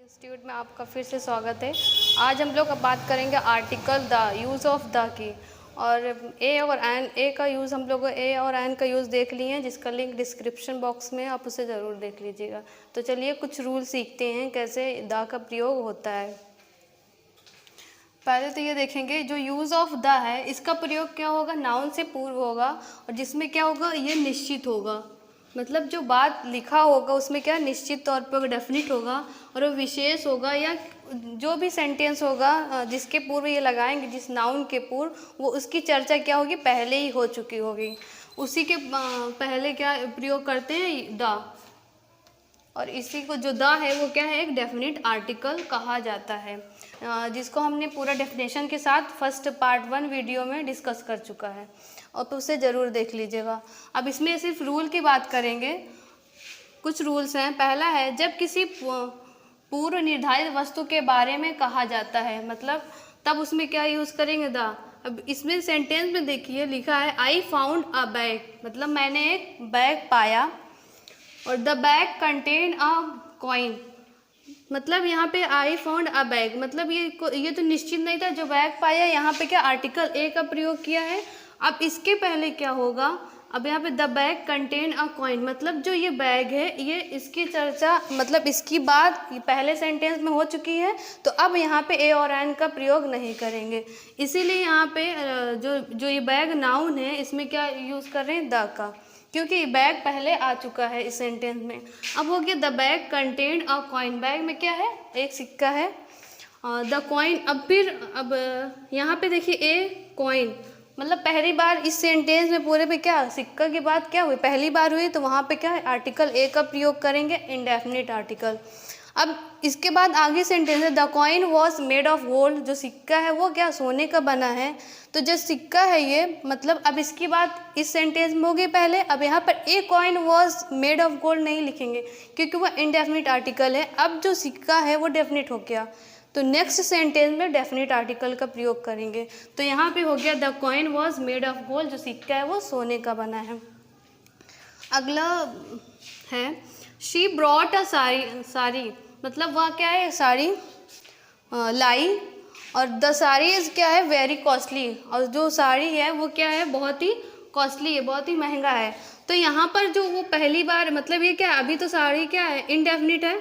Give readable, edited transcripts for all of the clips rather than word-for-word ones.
Institute में आपका फिर से स्वागत है। आज हम लोग अब बात करेंगे article the, use of the key. और ए और एन, ए का यूज़ हम लोग ए और एन का यूज़ देख लिए हैं, जिसका लिंक डिस्क्रिप्शन बॉक्स में, आप उसे ज़रूर देख लीजिएगा। तो चलिए कुछ रूल सीखते हैं कैसे द का प्रयोग होता है। पहले तो ये देखेंगे, जो यूज़ ऑफ द है इसका प्रयोग क्या होगा, नाउन से पूर्व होगा, और जिसमें क्या होगा, ये निश्चित होगा। मतलब जो बात लिखा होगा उसमें क्या निश्चित तौर पर डेफिनिट होगा, और वो विशेष होगा, या जो भी सेंटेंस होगा जिसके पूर्व ये लगाएंगे, जिस नाउन के पूर्व, वो उसकी चर्चा क्या होगी, पहले ही हो चुकी होगी। उसी के पहले क्या प्रयोग करते हैं, द। और इसी को जो द है वो क्या है, एक डेफिनिट आर्टिकल कहा जाता है, जिसको हमने पूरा डेफिनेशन के साथ फर्स्ट पार्ट 1 वीडियो में डिस्कस कर चुका है, और तो उसे ज़रूर देख लीजिएगा। अब इसमें सिर्फ रूल की बात करेंगे। कुछ रूल्स हैं। पहला है, जब किसी पूर्व निर्धारित वस्तु के बारे में कहा जाता है, मतलब तब उसमें क्या यूज़ करेंगे, द। अब इसमें सेंटेंस में देखिए लिखा है, आई फाउंड अ बैग, मतलब मैंने एक बैग पाया, और the bag contain a coin, मतलब यहाँ पे आई फाउंड अ बैग, मतलब ये तो निश्चित नहीं था, जो बैग पाया, यहाँ पे क्या आर्टिकल ए का प्रयोग किया है। अब इसके पहले क्या होगा, अब यहाँ पे the bag contain a coin, मतलब जो ये बैग है, ये इसकी चर्चा, मतलब इसकी बात पहले सेंटेंस में हो चुकी है, तो अब यहाँ पे ए और एन का प्रयोग नहीं करेंगे। इसीलिए यहाँ पे जो ये बैग नाउन है, इसमें क्या यूज़ कर रहे हैं, द का, क्योंकि बैग पहले आ चुका है इस सेंटेंस में। अब हो गया, the bag contain a coin, bag में क्या है, एक सिक्का है, द कॉइन। अब यहाँ पे देखिए, ए कॉइन, मतलब पहली बार इस सेंटेंस में पूरे पे क्या, सिक्का की बात क्या हुई, पहली बार हुई, तो वहाँ पे क्या है, आर्टिकल ए का प्रयोग करेंगे, इंडेफिनिट आर्टिकल। अब इसके बाद आगे सेंटेंस है, the coin was made of gold, जो सिक्का है वो क्या, सोने का बना है। तो जो सिक्का है ये, मतलब अब इसकी बात इस सेंटेंस में होगी पहले। अब यहाँ पर a coin was made of gold नहीं लिखेंगे, क्योंकि वो इंडेफिनिट आर्टिकल है। अब जो सिक्का है वो डेफिनिट हो गया, तो नेक्स्ट सेंटेंस में डेफिनिट आर्टिकल का प्रयोग करेंगे। तो यहाँ पे हो गया, the coin was made of gold, जो सिक्का है वो सोने का बना है। अगला है, शी ब्रॉट अ साड़ी, मतलब वह क्या है, साड़ी लाई, और द साड़ी इज़ क्या है, वेरी कॉस्टली, और जो साड़ी है वो क्या है, बहुत ही कॉस्टली है, बहुत ही महंगा है। तो यहाँ पर जो वो पहली बार, मतलब ये क्या है, अभी तो साड़ी क्या है, इनडेफिनिट है,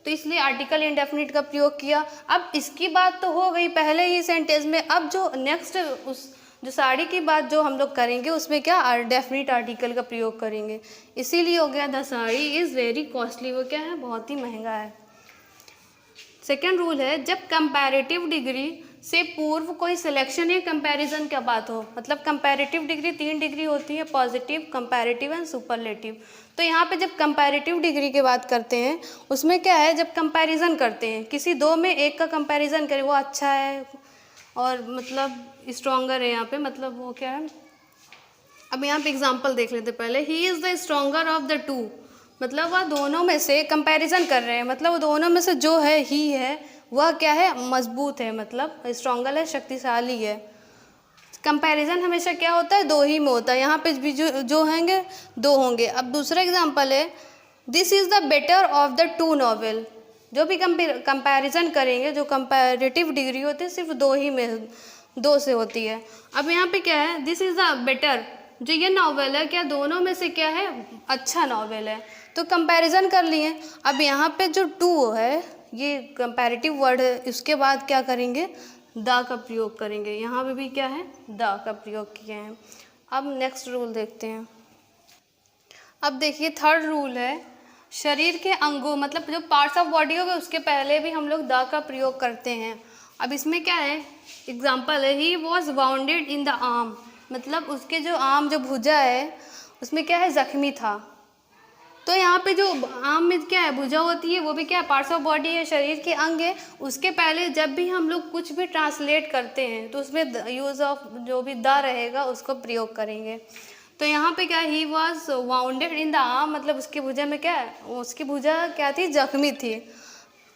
तो इसलिए आर्टिकल इंडेफिनिट का प्रयोग किया। अब इसकी बात तो हो गई पहले ही सेंटेंस में, अब जो नेक्स्ट उस जो साड़ी की बात जो हम लोग करेंगे, उसमें क्या डेफिनिट आर्टिकल का प्रयोग करेंगे। इसीलिए हो गया, the sari is very costly, वो क्या है, बहुत ही महंगा है। सेकेंड रूल है, जब कंपैरेटिव डिग्री से पूर्व कोई सिलेक्शन या कंपैरिजन का बात हो, मतलब कंपैरेटिव डिग्री 3 डिग्री होती है, पॉजिटिव, कंपैरेटिव एंड सुपरलेटिव। तो यहाँ पे जब कंपैरेटिव डिग्री की बात करते हैं, उसमें क्या है, जब कंपैरिजन करते हैं, किसी दो में एक का कंपैरिजन करें, वो अच्छा है और मतलब स्ट्रॉन्गर है, यहाँ पे मतलब वो क्या है। अब यहाँ पे एग्जाम्पल देख लेते पहले, ही is the stronger of the two, मतलब वह दोनों में से कंपैरिजन कर रहे हैं, मतलब वो दोनों में से जो है, ही है, वह क्या है, मजबूत है, मतलब स्ट्रॉन्गर है, शक्तिशाली है। कंपैरिजन हमेशा क्या होता है, दो ही में होता है, यहाँ पे भी जो होंगे, दो होंगे। अब दूसरा एग्जाम्पल है, this is the better of the two novel, जो भी कंपैरिजन करेंगे, जो कंपैरेटिव डिग्री होती है, सिर्फ दो ही में, दो से होती है। अब यहाँ पे क्या है, दिस इज़ द बेटर, जो ये नावल है, क्या दोनों में से क्या है, अच्छा नावल है, तो कंपैरिजन कर लिए। अब यहाँ पे जो टू है, ये कंपैरेटिव वर्ड है, इसके बाद क्या करेंगे, द का प्रयोग करेंगे। यहाँ पे भी क्या है, द का प्रयोग किए हैं। अब नेक्स्ट रूल देखते हैं। अब देखिए, थर्ड रूल है, शरीर के अंगों, मतलब जो पार्ट्स ऑफ बॉडी होगा, उसके पहले भी हम लोग द का प्रयोग करते हैं। अब इसमें क्या है, एग्जाम्पल है, he was bounded in the arm, मतलब उसके जो आर्म, जो भुजा है, उसमें क्या है, जख्मी था। तो यहाँ पे जो आर्म में क्या है, भुजा होती है, वो भी क्या है, पार्ट्स ऑफ बॉडी है, शरीर के अंग है। उसके पहले जब भी हम लोग कुछ भी ट्रांसलेट करते हैं, तो उसमें यूज़ ऑफ जो भी द रहेगा, उसको प्रयोग करेंगे। तो यहाँ पे क्या, he was bounded in the arm, मतलब उसकी भुजा में क्या है, उसकी भुजा क्या थी, जख्मी थी।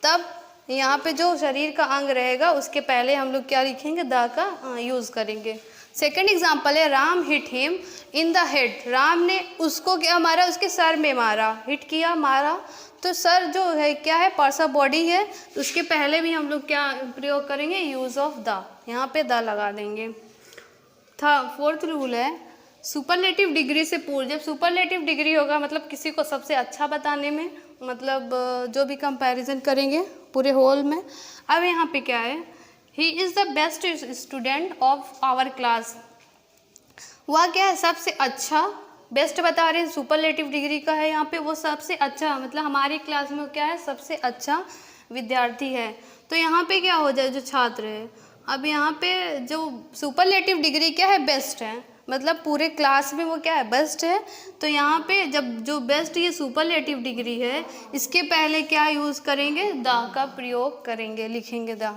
तब यहाँ पे जो शरीर का अंग रहेगा उसके पहले हम लोग क्या लिखेंगे, द का यूज़ करेंगे। सेकंड एग्जांपल है Ram hit him in the head. Ram ने उसको क्या मारा, उसके सर में मारा, हिट किया, मारा। तो सर जो है क्या है, पार्ट्स ऑफ बॉडी है, तो उसके पहले भी हम लोग क्या प्रयोग करेंगे, यूज़ ऑफ द, यहाँ पे द लगा देंगे। फोर्थ रूल है सुपरलेटिव डिग्री से पूर्व। जब सुपरलेटिव डिग्री होगा मतलब किसी को सबसे अच्छा बताने में, मतलब जो भी कंपैरिजन करेंगे पूरे होल में। अब यहाँ पे क्या है, he is the best student of our class. वह क्या है, सबसे अच्छा, बेस्ट बता रहे हैं, सुपरलेटिव डिग्री का है यहाँ पे, वो सबसे अच्छा मतलब हमारी क्लास में क्या है, सबसे अच्छा विद्यार्थी है। तो यहाँ पे क्या हो जाए, जो छात्र है, अब यहाँ पे जो सुपरलेटिव डिग्री क्या है, बेस्ट है, मतलब पूरे क्लास में वो क्या है, बेस्ट है। तो यहाँ पे जब जो बेस्ट ये सुपरलेटिव डिग्री है, इसके पहले क्या यूज़ करेंगे, द का प्रयोग करेंगे, लिखेंगे द।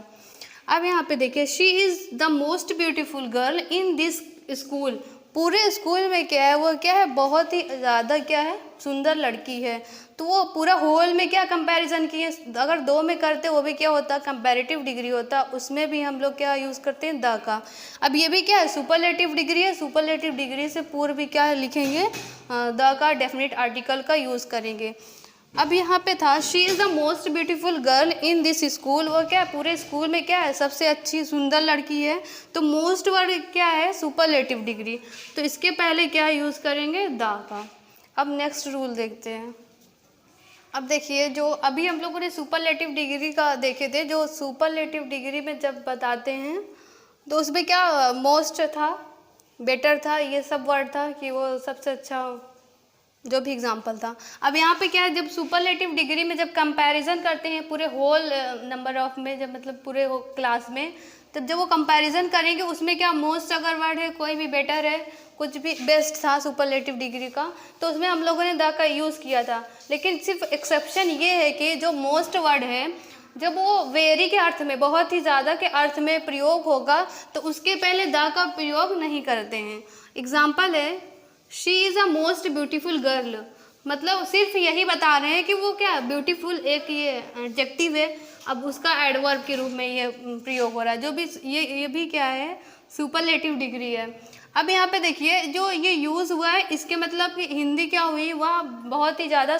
अब यहाँ पे देखिए, she is the most beautiful girl in this school. पूरे स्कूल में क्या है, वो क्या है, बहुत ही ज़्यादा क्या है, सुंदर लड़की है। तो वो पूरा होल में क्या कंपैरिजन किए, अगर दो में करते वो भी क्या होता, कंपैरेटिव डिग्री होता, उसमें भी हम लोग क्या यूज़ करते हैं, द का। अब ये भी क्या है, सुपरलेटिव डिग्री है, सुपरलेटिव डिग्री से पूर्व भी क्या लिखेंगे, द का डेफिनेट आर्टिकल का यूज़ करेंगे। अब यहाँ पे था she is the most beautiful girl in this school. वो क्या है, पूरे स्कूल में क्या है, सबसे अच्छी सुंदर लड़की है। तो मोस्ट वर्ड क्या है, सुपरलेटिव डिग्री, तो इसके पहले क्या यूज़ करेंगे, द का। अब नेक्स्ट रूल देखते हैं। अब देखिए, जो अभी हम लोगों ने सुपरलेटिव डिग्री का देखे थे, जो सुपरलेटिव डिग्री में जब बताते हैं तो उसमें क्या मोस्ट था, बेटर था, ये सब वर्ड था कि वो सबसे अच्छा, जो भी एग्जाम्पल था। अब यहाँ पे क्या है, जब सुपरलेटिव डिग्री में जब कंपैरिजन करते हैं पूरे होल नंबर ऑफ में, जब मतलब पूरे क्लास में, तब जब वो कंपैरिजन करेंगे उसमें क्या मोस्ट अगर वर्ड है, कोई भी बेटर है, कुछ भी बेस्ट था सुपरलेटिव डिग्री का, तो उसमें हम लोगों ने द का यूज़ किया था। लेकिन सिर्फ एक्सेप्शन ये है कि जो मोस्ट वर्ड है, जब वो वेरी के अर्थ में, बहुत ही ज़्यादा के अर्थ में प्रयोग होगा, तो उसके पहले द का प्रयोग नहीं करते हैं। एग्जाम्पल है she is a most beautiful girl, मतलब सिर्फ यही बता रहे हैं कि वो क्या ब्यूटीफुल एक ये एडजेक्टिव है, अब उसका एडवर्ब के रूप में ये प्रयोग हो रहा है, जो भी ये भी क्या है, सुपरलेटिव डिग्री है। अब यहाँ पे देखिए, जो ये यूज़ हुआ है, इसके मतलब कि हिंदी क्या हुई, वह बहुत ही ज़्यादा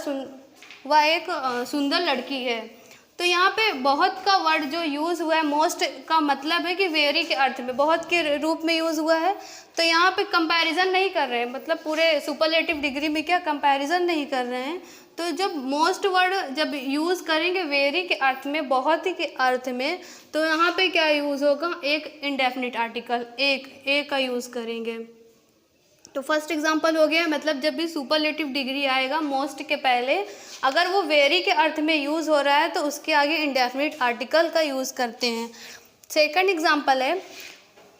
वह एक सुंदर लड़की है। तो यहाँ पे बहुत का वर्ड जो यूज़ हुआ है, मोस्ट का मतलब है कि वेरी के अर्थ में, बहुत के रूप में यूज़ हुआ है। तो यहाँ पे कंपैरिजन नहीं कर रहे हैं, मतलब पूरे सुपरलेटिव डिग्री में क्या कंपैरिजन नहीं कर रहे हैं। तो जब मोस्ट वर्ड जब यूज़ करेंगे वेरी के अर्थ में, बहुत ही के अर्थ में, तो यहाँ पे क्या यूज़ होगा, एक इंडेफिनिट आर्टिकल, एक का यूज़ करेंगे। तो फर्स्ट एग्जांपल हो गया, मतलब जब भी सुपरलेटिव डिग्री आएगा मोस्ट के पहले, अगर वो वेरी के अर्थ में यूज़ हो रहा है तो उसके आगे इंडेफिनिट आर्टिकल का यूज़ करते हैं। सेकंड एग्जांपल है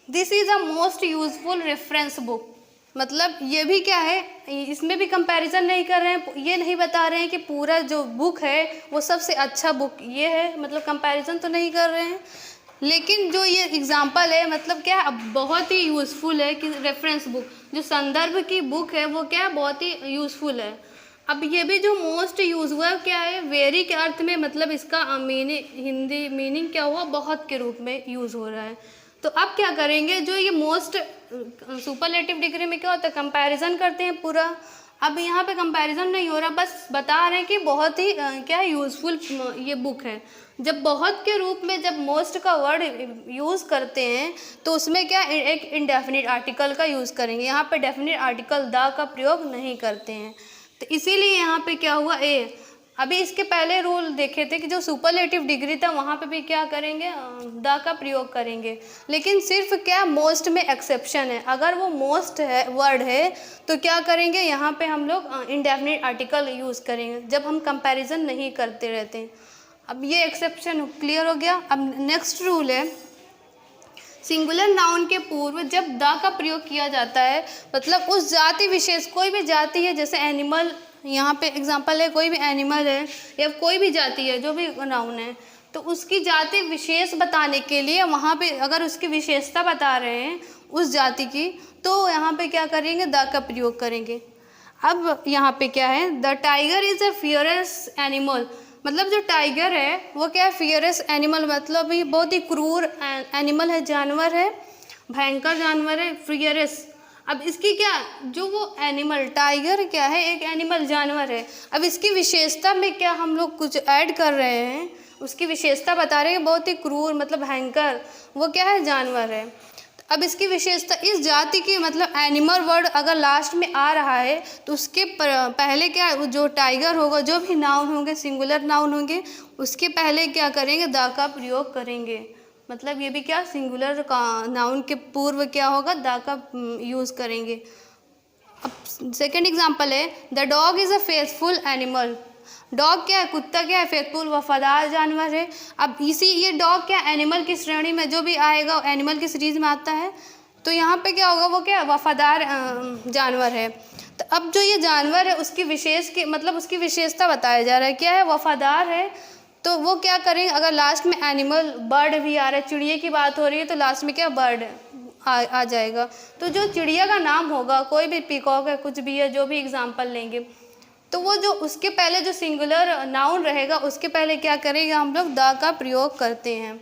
this is a most useful reference book. मतलब ये भी क्या है, इसमें भी कंपैरिजन नहीं कर रहे हैं, ये नहीं बता रहे हैं कि पूरा जो बुक है वो सबसे अच्छा बुक ये है, मतलब कंपैरिजन तो नहीं कर रहे हैं। लेकिन जो ये एग्जाम्पल है, मतलब क्या अब बहुत ही यूज़फुल है कि रेफरेंस बुक, जो संदर्भ की बुक है वो क्या बहुत ही यूज़फुल है। अब ये भी जो मोस्ट यूज़ हुआ क्या है, वेरी के अर्थ में, मतलब इसका मीनिंग, हिंदी मीनिंग क्या हुआ, बहुत के रूप में यूज़ हो रहा है। तो अब क्या करेंगे, जो ये मोस्ट सुपरलेटिव डिग्री में क्या होता है, कंपैरिजन करते हैं पूरा। अब यहाँ पे कंपैरिजन नहीं हो रहा, बस बता रहे हैं कि बहुत ही क्या यूज़फुल ये बुक है। जब बहुत के रूप में जब मोस्ट का वर्ड यूज़ करते हैं तो उसमें क्या एक इंडेफिनिट आर्टिकल का यूज़ करेंगे, यहाँ पे डेफिनिट आर्टिकल द का प्रयोग नहीं करते हैं। तो इसीलिए यहाँ पे क्या हुआ, ए। अभी इसके पहले रूल देखे थे कि जो सुपरलेटिव डिग्री था वहाँ पे भी क्या करेंगे, द का प्रयोग करेंगे। लेकिन सिर्फ क्या मोस्ट में एक्सेप्शन है, अगर वो मोस्ट है वर्ड है तो क्या करेंगे, यहाँ पे हम लोग इंडेफिनिट आर्टिकल यूज़ करेंगे जब हम कंपैरिजन नहीं करते रहते हैं। अब ये एक्सेप्शन क्लियर हो गया। अब नेक्स्ट रूल है सिंगुलर नाउन के पूर्व जब द का प्रयोग किया जाता है, मतलब उस जाति विशेष, कोई भी जाति है, जैसे एनिमल, यहाँ पे एग्जांपल है कोई भी एनिमल है या कोई भी जाति है, जो भी नाउन है, तो उसकी जाति विशेष बताने के लिए वहाँ पे अगर उसकी विशेषता बता रहे हैं उस जाति की, तो यहाँ पे क्या करेंगे, द का प्रयोग करेंगे। अब यहाँ पे क्या है, the tiger is a fearless animal, मतलब जो टाइगर है वो क्या है, फियरस एनिमल, मतलब ये बहुत ही क्रूर एनिमल है, जानवर है, भयंकर जानवर है, फियरस। अब इसकी क्या, जो वो एनिमल टाइगर क्या है, एक एनिमल जानवर है। अब इसकी विशेषता में क्या हम लोग कुछ ऐड कर रहे हैं, उसकी विशेषता बता रहे हैं, बहुत ही क्रूर मतलब भयंकर, वो क्या है, जानवर है। अब इसकी विशेषता, इस जाति की मतलब एनिमल वर्ड अगर लास्ट में आ रहा है तो उसके पहले क्या, जो टाइगर होगा, जो भी नाउन होंगे, सिंगुलर नाउन होंगे, उसके पहले क्या करेंगे, द का प्रयोग करेंगे। मतलब ये भी क्या, सिंगुलर का नाउन के पूर्व क्या होगा, द का यूज़ करेंगे। अब सेकेंड एग्जाम्पल है, the dog is a faithful animal. Dog क्या है, कुत्ता क्या है, फेथफुल वफादार जानवर है। अब इसी ये डॉग क्या एनिमल की श्रेणी में जो भी आएगा, एनिमल की सीरीज में आता है, तो यहाँ पे क्या होगा, वो क्या वफादार जानवर है। तो अब जो ये जानवर है उसकी मतलब उसकी विशेषता बताया जा रहा है, क्या है, वफादार है। तो वो क्या करेंगे, अगर लास्ट में एनिमल बर्ड भी आ रहा है, चिड़िया की बात हो रही है, तो लास्ट में क्या बर्ड आ जाएगा। तो जो चिड़िया का नाम होगा, कोई भी पीकॉक है, कुछ भी है, जो भी एग्जाम्पल लेंगे, तो वो जो उसके पहले जो सिंगुलर नाउन रहेगा उसके पहले क्या करेगा, हम लोग द का प्रयोग करते हैं।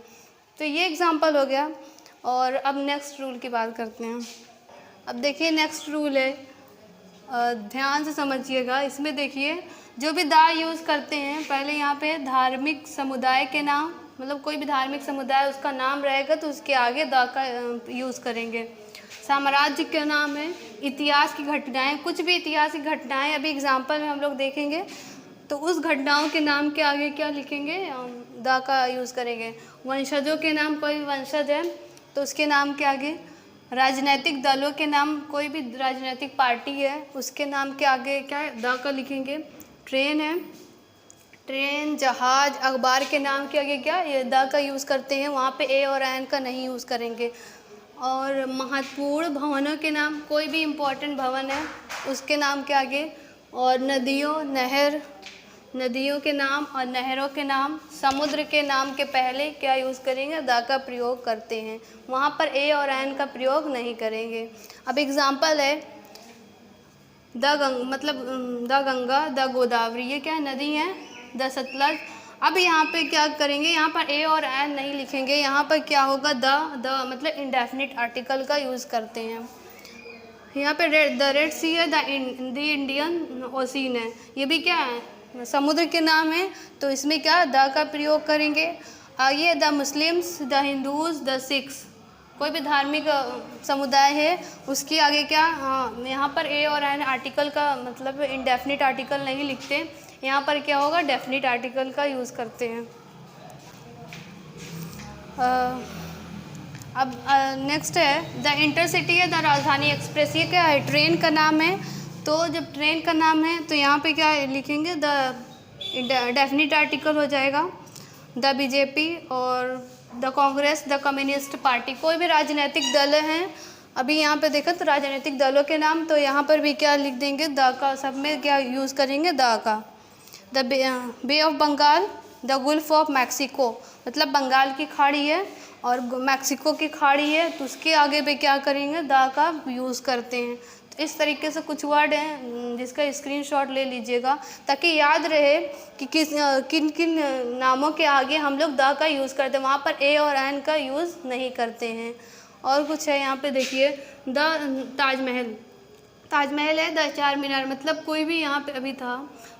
तो ये एग्जाम्पल हो गया। और अब नेक्स्ट रूल की बात करते हैं। अब देखिए नेक्स्ट रूल है, ध्यान से समझिएगा। इसमें देखिए जो भी द यूज़ करते हैं, पहले यहाँ पे धार्मिक समुदाय के नाम, मतलब कोई भी धार्मिक समुदाय उसका नाम रहेगा तो उसके आगे द का यूज़ करेंगे। साम्राज्य का नाम है, इतिहास की घटनाएं, कुछ भी इतिहास की घटनाएं अभी एग्जाम्पल में हम लोग देखेंगे, तो उस घटनाओं के नाम के आगे क्या लिखेंगे, द का यूज़ करेंगे। वंशजों के नाम, कोई भी वंशज है तो उसके नाम के आगे। राजनीतिक दलों के नाम, कोई भी राजनीतिक पार्टी है उसके नाम के आगे क्या है, द का लिखेंगे। ट्रेन है, ट्रेन, जहाज, अखबार के नाम के आगे क्या, ये द का यूज़ करते हैं, वहाँ पे ए और एन का नहीं यूज़ करेंगे। और महत्वपूर्ण भवनों के नाम, कोई भी इम्पोर्टेंट भवन है उसके नाम के आगे। और नदियों के नाम और नहरों के नाम, समुद्र के नाम के पहले क्या यूज़ करेंगे, द का प्रयोग करते हैं, वहाँ पर ए और एन का प्रयोग नहीं करेंगे। अब एग्जाम्पल है, द गंगा, द गोदावरी, ये क्या नदी है, द सतलज। अब यहाँ पे क्या करेंगे, यहाँ पर ए और एन नहीं लिखेंगे, यहाँ पर क्या होगा, द मतलब इंडेफिनिट आर्टिकल का यूज़ करते हैं। यहाँ पे द रेड सी है, द इंडियन ओशियन है, ये भी क्या है, समुद्र के नाम है, तो इसमें क्या द का प्रयोग करेंगे। आगे the Muslims, the Hindus, the Sikhs, कोई भी धार्मिक समुदाय है उसके आगे क्या, हाँ यहाँ पर ए और एन आर्टिकल का मतलब इंडेफिनिट आर्टिकल नहीं लिखते, यहाँ पर क्या होगा, डेफिनिट आर्टिकल का यूज़ करते हैं। अब नेक्स्ट है, द इंटरसिटी है, द राजधानी एक्सप्रेस, ये क्या है, ट्रेन का नाम है। तो जब ट्रेन का नाम है तो यहाँ पे क्या लिखेंगे, द डेफिनिट आर्टिकल हो जाएगा, द बीजेपी और the Congress, the communist party, कोई भी राजनीतिक दल हैं। अभी यहाँ पे देखो तो राजनीतिक दलों के नाम, तो यहाँ पर भी क्या लिख देंगे, द का, सब में क्या यूज़ करेंगे, द का। The bay of Bengal, the gulf of Mexico, मतलब बंगाल की खाड़ी है और मैक्सिको की खाड़ी है, तो उसके आगे पे क्या करेंगे, द का यूज़ करते हैं। तो इस तरीके से कुछ वर्ड हैं जिसका स्क्रीनशॉट ले लीजिएगा ताकि याद रहे कि किन किन नामों के आगे हम लोग द का यूज़ करते हैं, वहाँ पर ए और एन का यूज़ नहीं करते हैं। और कुछ है यहाँ पे देखिए, द ताजमहल है, द चार मीनार, मतलब कोई भी यहाँ पे अभी था,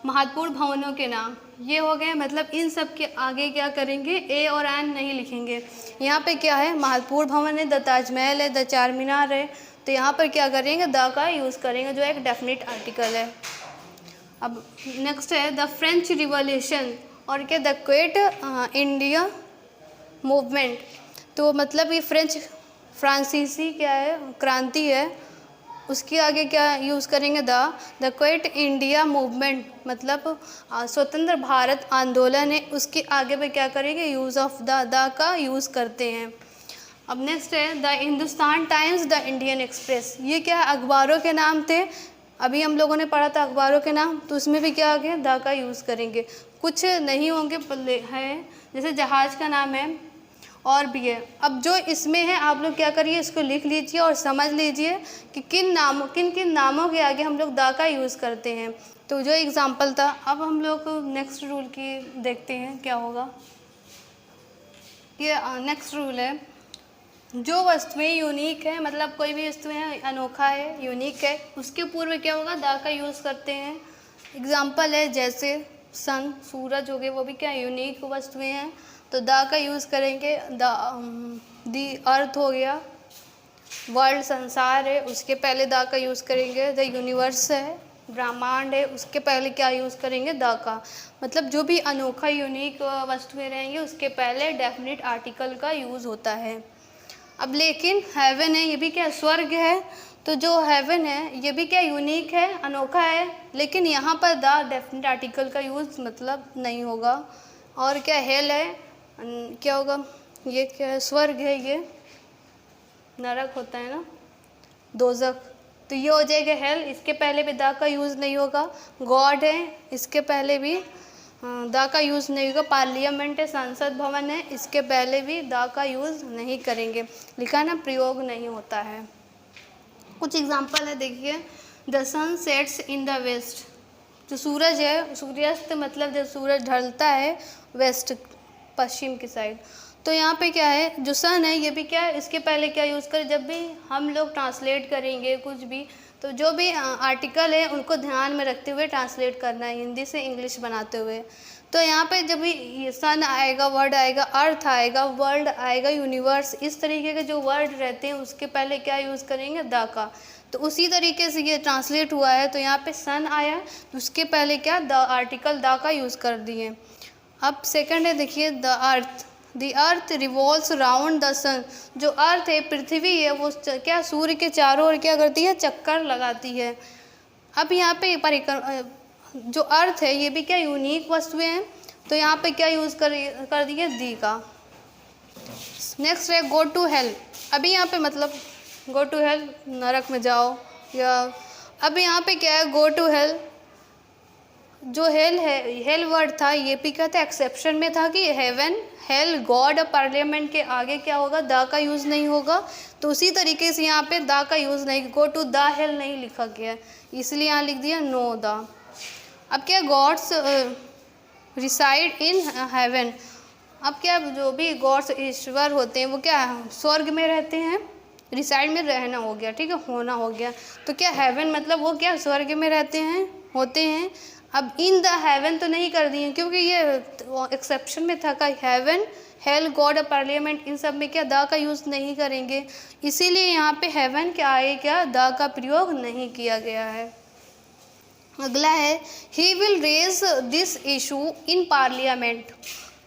महत्वपूर्ण भवनों के नाम ये हो गए, मतलब इन सब के आगे क्या करेंगे, ए और एन नहीं लिखेंगे। यहाँ पे क्या है, महत्वपूर्ण भवन है, द ताजमहल है, द चार मीनार है, तो यहाँ पर क्या करेंगे, द का यूज़ करेंगे जो एक डेफिनेट आर्टिकल है। अब नेक्स्ट है द फ्रेंच रिवॉल्यूशन और क्या, द क्विट इंडिया मूवमेंट, तो मतलब ये फ्रांसीसी क्या है, क्रांति है, उसके आगे क्या यूज़ करेंगे, द क्विट इंडिया मूवमेंट, मतलब स्वतंत्र भारत आंदोलन है, उसके आगे पे क्या करेंगे, यूज़ ऑफ द का यूज़ करते हैं। अब नेक्स्ट है the Hindustan times, the Indian express, ये क्या है, अखबारों के नाम थे, अभी हम लोगों ने पढ़ा था अखबारों के नाम, तो उसमें भी क्या आ गया, द का यूज़ करेंगे। कुछ नहीं होंगे है, जैसे जहाज़ का नाम है और भी है। अब जो इसमें है आप लोग क्या करिए, इसको लिख लीजिए और समझ लीजिए कि किन किन नामों के आगे हम लोग द का यूज़ करते हैं। तो जो एग्जाम्पल था, अब हम लोग नेक्स्ट रूल की देखते हैं क्या होगा। ये नेक्स्ट रूल है, जो वस्तुएं यूनिक है, मतलब कोई भी वस्तुएं अनोखा है, यूनिक है, उसके पूर्व क्या होगा, द का यूज़ करते हैं। एग्जाम्पल है जैसे सन, सूरज हो गए, वो भी क्या यूनिक वस्तुएं हैं, तो द का यूज़ करेंगे। दी अर्थ हो गया, वर्ल्ड संसार है, उसके पहले द का यूज़ करेंगे। द यूनिवर्स है, ब्रह्मांड है, उसके पहले क्या यूज़ करेंगे, द का। मतलब जो भी अनोखा यूनिक वस्तुएं रहेंगी उसके पहले डेफिनेट आर्टिकल का यूज़ होता है। अब लेकिन हेवन है, ये भी क्या स्वर्ग है, तो जो हेवन है ये भी क्या यूनिक है, अनोखा है, लेकिन यहाँ पर द डेफिनेट आर्टिकल का यूज़ मतलब नहीं होगा। और क्या हेल है, क्या होगा, ये क्या है, स्वर्ग है, ये नरक होता है ना, दोजख, तो ये हो जाएगा हेल, इसके पहले भी द का यूज़ नहीं होगा। गॉड है, इसके पहले भी द का यूज़ नहीं होगा। पार्लियामेंट है, संसद भवन है, इसके पहले भी द का यूज़ नहीं करेंगे, लिखा ना, प्रयोग नहीं होता है। कुछ एग्जांपल है देखिए, the sun sets in the west, जो सूरज है, सूर्यास्त मतलब जब सूरज ढलता है वेस्ट, पश्चिम की साइड, तो यहाँ पे क्या है, जो सन है ये भी क्या है, इसके पहले क्या यूज़ करें, जब भी हम लोग ट्रांसलेट करेंगे कुछ भी, तो जो भी आर्टिकल है उनको ध्यान में रखते हुए ट्रांसलेट करना है, हिंदी से इंग्लिश बनाते हुए। तो यहाँ पे जब भी सन आएगा, वर्ड आएगा, अर्थ आएगा, वर्ल्ड आएगा, यूनिवर्स, इस तरीके के जो वर्ड रहते हैं उसके पहले क्या यूज़ करेंगे, द का। तो उसी तरीके से ये ट्रांसलेट हुआ है, तो यहाँ पे सन आया, तो उसके पहले क्या, द आर्टिकल द का यूज़ कर दिए। अब सेकंड है देखिए, the earth, the earth revolves round the sun, जो अर्थ है, पृथ्वी है, वो क्या सूर्य के चारों ओर क्या करती है, चक्कर लगाती है। अब यहाँ पे जो अर्थ है ये भी क्या यूनिक वस्तुएं हैं, तो यहाँ पे क्या यूज़ कर दिए, दी का। नेक्स्ट है गो टू हेल, अभी यहाँ पे मतलब गो टू हेल, नरक में जाओ, या अब यहाँ पे क्या है, गो टू हेल, जो हेल है, हेल वर्ड था, ये भी क्या था, एक्सेप्शन में था कि हेवन, हेल, गॉड, पार्लियामेंट के आगे क्या होगा, द का यूज़ नहीं होगा, तो उसी तरीके से यहाँ पे द का यूज़ नहीं, गो टू द हेल नहीं लिखा गया, इसलिए यहाँ लिख दिया नो द। अब क्या, गॉड्स रिसाइड इन हेवन, अब क्या, जो भी गॉड्स ईश्वर होते हैं वो क्या स्वर्ग में रहते हैं, रिसाइड में रहना हो गया, ठीक है, होना हो गया, तो क्या हेवन मतलब वो क्या स्वर्ग में रहते हैं, होते हैं। अब इन द हेवन तो नहीं कर दिए क्योंकि ये एक्सेप्शन में था का हेवन, हेल, गॉड, पार्लियामेंट, इन सब में क्या द का यूज़ नहीं करेंगे, इसीलिए यहाँ पे हेवन के आगे क्या द का प्रयोग नहीं किया गया है। अगला है, he will raise this issue in parliament,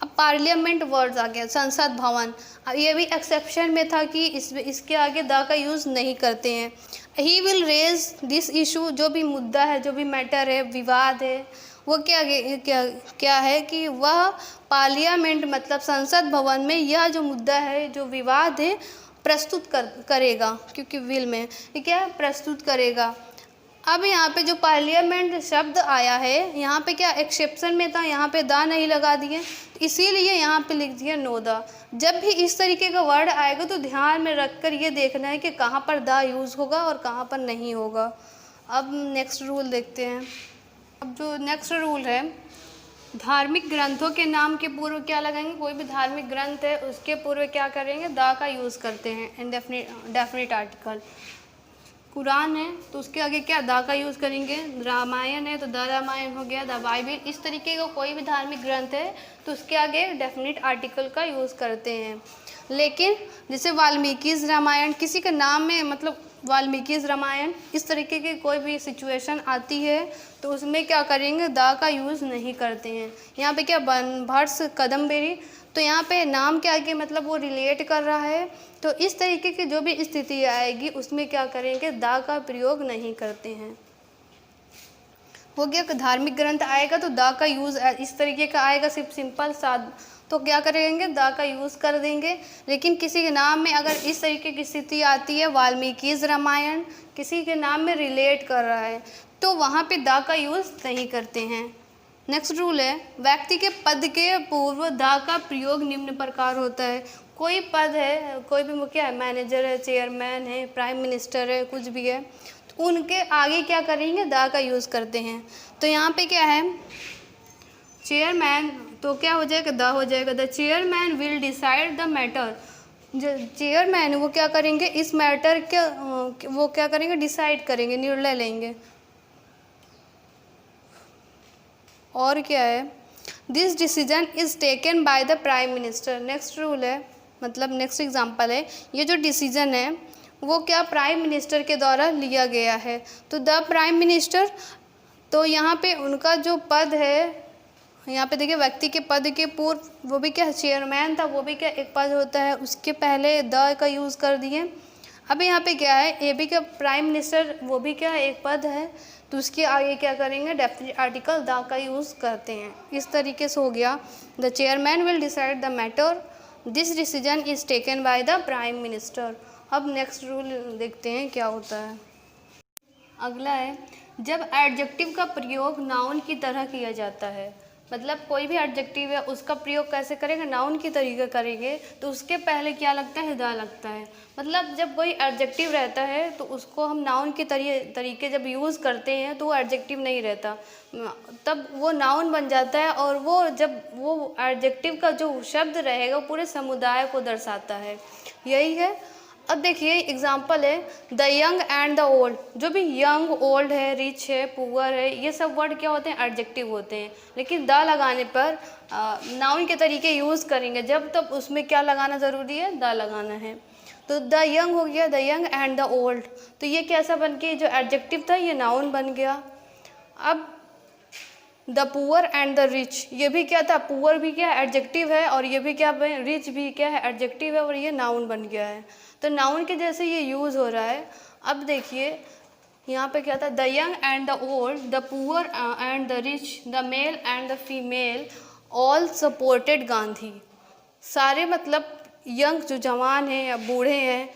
अब पार्लियामेंट वर्ड्स आ गया, संसद भवन, अब ये भी एक्सेप्शन में था कि इसके आगे द का यूज़ नहीं करते हैं। He will raise this issue, जो भी मुद्दा है, जो भी मैटर है, विवाद है, वो क्या है कि वह पार्लियामेंट मतलब संसद भवन में यह जो मुद्दा है, जो विवाद है, प्रस्तुत करेगा, क्योंकि विल में ये क्या प्रस्तुत करेगा। अब यहाँ पे जो पार्लियामेंट शब्द आया है, यहाँ पे क्या एक्सेप्शन में था, यहाँ पे द नहीं लगा दिए, इसीलिए यहाँ पे लिख दिया नो द। जब भी इस तरीके का वर्ड आएगा तो ध्यान में रखकर ये देखना है कि कहाँ पर द यूज़ होगा और कहाँ पर नहीं होगा। अब नेक्स्ट रूल देखते हैं। अब जो नेक्स्ट रूल है, धार्मिक ग्रंथों के नाम के पूर्व क्या लगाएंगे, कोई भी धार्मिक ग्रंथ है उसके पूर्व क्या करेंगे, द का यूज़ करते हैं, इंडेफिनिट आर्टिकल। कुरान है तो उसके आगे क्या द का यूज़ करेंगे, रामायण है तो द रामायण हो गया, द बाइबिल, इस तरीके का कोई भी धार्मिक ग्रंथ है तो उसके आगे डेफिनेट आर्टिकल का यूज़ करते हैं। लेकिन जैसे वाल्मीकि रामायण, किसी के नाम में मतलब वाल्मीकि रामायण, इस तरीके की कोई भी सिचुएशन आती है तो उसमें क्या करेंगे, द का यूज़ नहीं करते हैं। यहाँ पे क्या बनभट्ट कादम्बरी, तो यहाँ पे नाम के आगे मतलब वो रिलेट कर रहा है, तो इस तरीके की जो भी स्थिति आएगी उसमें क्या करेंगे, द का प्रयोग नहीं करते हैं। हो गया, धार्मिक ग्रंथ आएगा तो द का यूज़ इस तरीके का आएगा, सिर्फ सिंपल साद, तो क्या करेंगे, द का यूज़ कर देंगे। लेकिन किसी के नाम में अगर इस तरीके की स्थिति आती है, वाल्मीकि रामायण किसी के नाम में रिलेट कर रहा है, तो वहाँ पे द का यूज़ नहीं करते हैं। नेक्स्ट रूल है, व्यक्ति के पद के पूर्व द का प्रयोग निम्न प्रकार होता है। कोई पद है, कोई भी मुख्य है, मैनेजर है, चेयरमैन है, प्राइम मिनिस्टर है, कुछ भी है, तो उनके आगे क्या करेंगे, द का यूज़ करते हैं। तो यहाँ पे क्या है, चेयरमैन, तो क्या हो जाएगा, द हो जाएगा। The chairman will decide the matter, जो चेयरमैन वो क्या करेंगे, इस मैटर के वो क्या करेंगे, डिसाइड करेंगे, निर्णय लेंगे। और क्या है, this decision is taken by the prime minister. Next rule है, मतलब नेक्स्ट एग्जांपल है, ये जो डिसीजन है वो क्या प्राइम मिनिस्टर के द्वारा लिया गया है। तो द प्राइम मिनिस्टर, तो यहाँ पे उनका जो पद है, यहाँ पे देखिए व्यक्ति के पद के पूर्व वो भी क्या चेयरमैन था, वो भी क्या एक पद होता है, उसके पहले द का यूज़ कर दिए। अब यहाँ पे क्या है, ये भी क्या प्राइम मिनिस्टर, वो भी क्या एक पद है, तो उसके आगे क्या करेंगे, डेफिनेट आर्टिकल द का यूज़ करते हैं। इस तरीके से हो गया, the chairman will decide the matter, this decision is taken by the prime minister. अब नेक्स्ट रूल देखते हैं क्या होता है। अगला है, जब एडजेक्टिव का प्रयोग नाउन की तरह किया जाता है, मतलब कोई भी एडजेक्टिव है उसका प्रयोग कैसे करेंगे, नाउन की तरीके करेंगे, तो उसके पहले क्या लगता है, द लगता है। मतलब जब कोई एडजेक्टिव रहता है तो उसको हम नाउन के तरीके जब यूज़ करते हैं तो वो एडजेक्टिव नहीं रहता, तब वो नाउन बन जाता है। और वो जब वो एडजेक्टिव का जो शब्द रहेगा वो पूरे समुदाय को दर्शाता है, यही है। अब देखिए एग्जाम्पल है, the young and the old, जो भी यंग, ओल्ड है, रिच है, पुअर है, ये सब वर्ड क्या होते हैं, एडजेक्टिव होते हैं। लेकिन द लगाने पर नाउन के तरीके यूज़ करेंगे जब, तब उसमें क्या लगाना ज़रूरी है, द लगाना है। तो द यंग हो गया, the young and the old, तो ये कैसा बन के, जो एडजेक्टिव था ये नाउन बन गया। अब the poor and the rich, ये भी क्या था, पुअर भी क्या एडजेक्टिव है, और ये भी क्या, रिच भी क्या है, एडजेक्टिव है, और ये नाउन बन गया है। तो नाउन के जैसे ये यूज़ हो रहा है। अब देखिए यहाँ पे क्या था, the young and the old, the poor and the rich, the male and the female all supported Gandhi. सारे मतलब यंग जो जवान हैं या बूढ़े हैं,